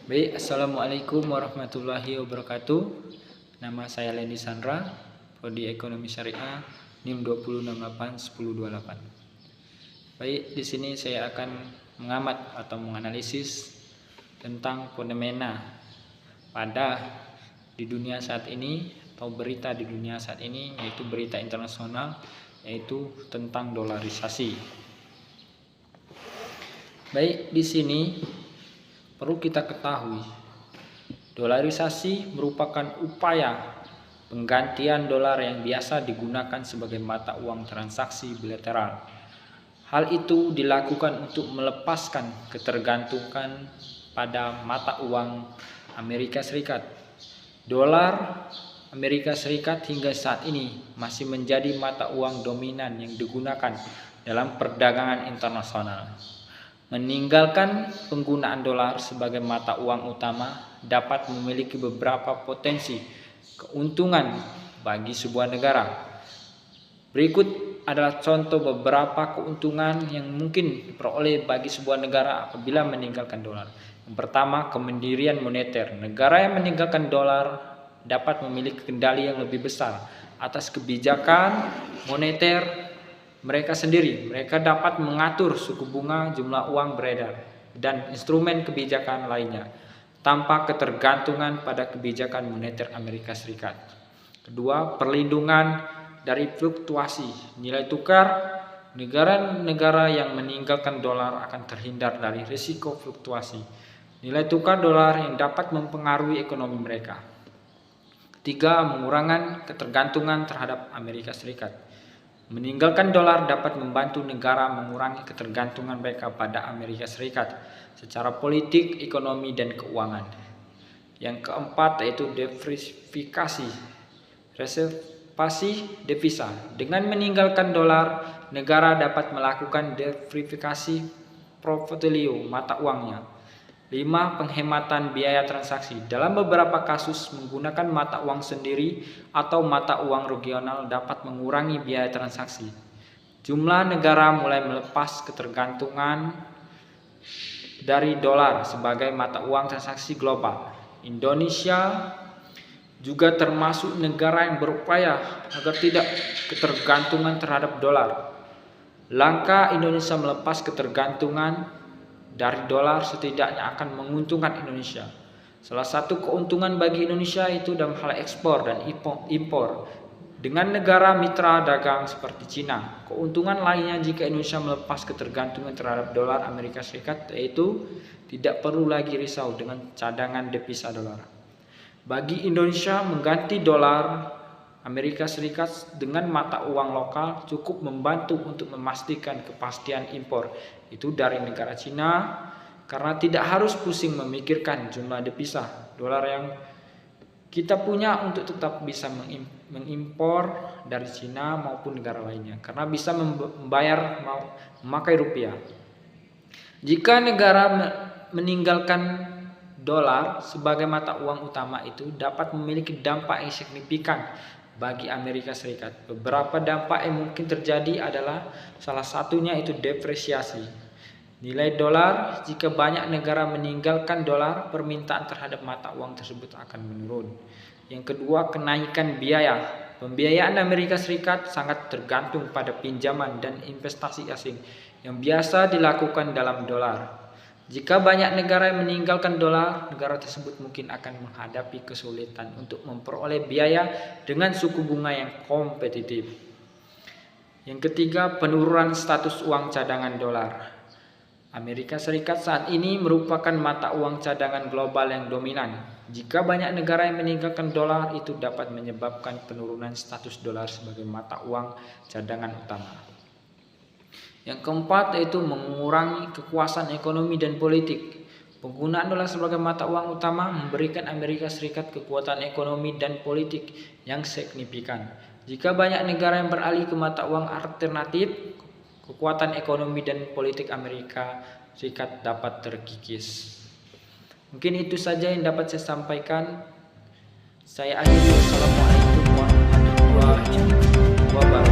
Baik, Assalamualaikum warahmatullahi wabarakatuh. Nama saya Lendi Sandra, Prodi Ekonomi Syariah, NIM 2068108. Baik, di sini saya akan mengamat atau menganalisis tentang fenomena pada di dunia saat ini atau berita di dunia saat ini, yaitu berita internasional, yaitu tentang dolarisasi. Baik, di sini perlu kita ketahui, dolarisasi merupakan upaya penggantian dolar yang biasa digunakan sebagai mata uang transaksi bilateral. Hal itu dilakukan untuk melepaskan ketergantungan pada mata uang Amerika Serikat. Dolar Amerika Serikat hingga saat ini masih menjadi mata uang dominan yang digunakan dalam perdagangan internasional. Meninggalkan penggunaan dolar sebagai mata uang utama dapat memiliki beberapa potensi keuntungan bagi sebuah negara. Berikut adalah contoh beberapa keuntungan yang mungkin diperoleh bagi sebuah negara apabila meninggalkan dolar. Yang pertama, kemandirian moneter. Negara yang meninggalkan dolar dapat memiliki kendali yang lebih besar atas kebijakan moneter mereka sendiri. Mereka dapat mengatur suku bunga, jumlah uang beredar, dan instrumen kebijakan lainnya tanpa ketergantungan pada kebijakan moneter Amerika Serikat. Kedua, perlindungan dari fluktuasi nilai tukar. Negara-negara yang meninggalkan dolar akan terhindar dari risiko fluktuasi nilai tukar dolar yang dapat mempengaruhi ekonomi mereka. Ketiga, mengurangi ketergantungan terhadap Amerika Serikat. Meninggalkan dolar dapat membantu negara mengurangi ketergantungan mereka pada Amerika Serikat secara politik, ekonomi, dan keuangan. Yang keempat yaitu diversifikasi, reservasi devisa. Dengan meninggalkan dolar, negara dapat melakukan diversifikasi portofolio mata uangnya. 5. Penghematan biaya transaksi. Dalam beberapa kasus, menggunakan mata uang sendiri atau mata uang regional dapat mengurangi biaya transaksi. Jumlah negara mulai melepas ketergantungan dari dolar sebagai mata uang transaksi global. Indonesia juga termasuk negara yang berupaya agar tidak ketergantungan terhadap dolar. Langkah Indonesia melepas ketergantungan dari dolar setidaknya akan menguntungkan Indonesia. Salah satu keuntungan bagi Indonesia itu dalam hal ekspor dan impor dengan negara mitra dagang seperti Cina. Keuntungan lainnya jika Indonesia melepas ketergantungan terhadap dolar Amerika Serikat yaitu tidak perlu lagi risau dengan cadangan devisa dolar. Bagi Indonesia, mengganti dolar Amerika Serikat dengan mata uang lokal cukup membantu untuk memastikan kepastian impor itu dari negara Cina, karena tidak harus pusing memikirkan jumlah devisa dolar yang kita punya untuk tetap bisa mengimpor dari Cina maupun negara lainnya, karena bisa membayar memakai rupiah. Jika negara meninggalkan dolar sebagai mata uang utama itu dapat memiliki dampak yang signifikan bagi Amerika Serikat. Beberapa dampak yang mungkin terjadi adalah salah satunya itu depresiasi nilai dolar. Jika banyak negara meninggalkan dolar, permintaan terhadap mata uang tersebut akan menurun. Yang kedua, kenaikan biaya. Pembiayaan Amerika Serikat sangat tergantung pada pinjaman dan investasi asing yang biasa dilakukan dalam dolar. Jika banyak negara yang meninggalkan dolar, negara tersebut mungkin akan menghadapi kesulitan untuk memperoleh biaya dengan suku bunga yang kompetitif. Yang ketiga, penurunan status uang cadangan dolar. Amerika Serikat saat ini merupakan mata uang cadangan global yang dominan. Jika banyak negara yang meninggalkan dolar, itu dapat menyebabkan penurunan status dolar sebagai mata uang cadangan utama. Yang keempat yaitu mengurangi kekuasaan ekonomi dan politik. Penggunaan dolar sebagai mata uang utama memberikan Amerika Serikat kekuatan ekonomi dan politik yang signifikan. Jika banyak negara yang beralih ke mata uang alternatif, kekuatan ekonomi dan politik Amerika Serikat dapat terkikis. Mungkin itu saja yang dapat saya sampaikan. Saya akhiri. Wassalamualaikum warahmatullahi wabarakatuh.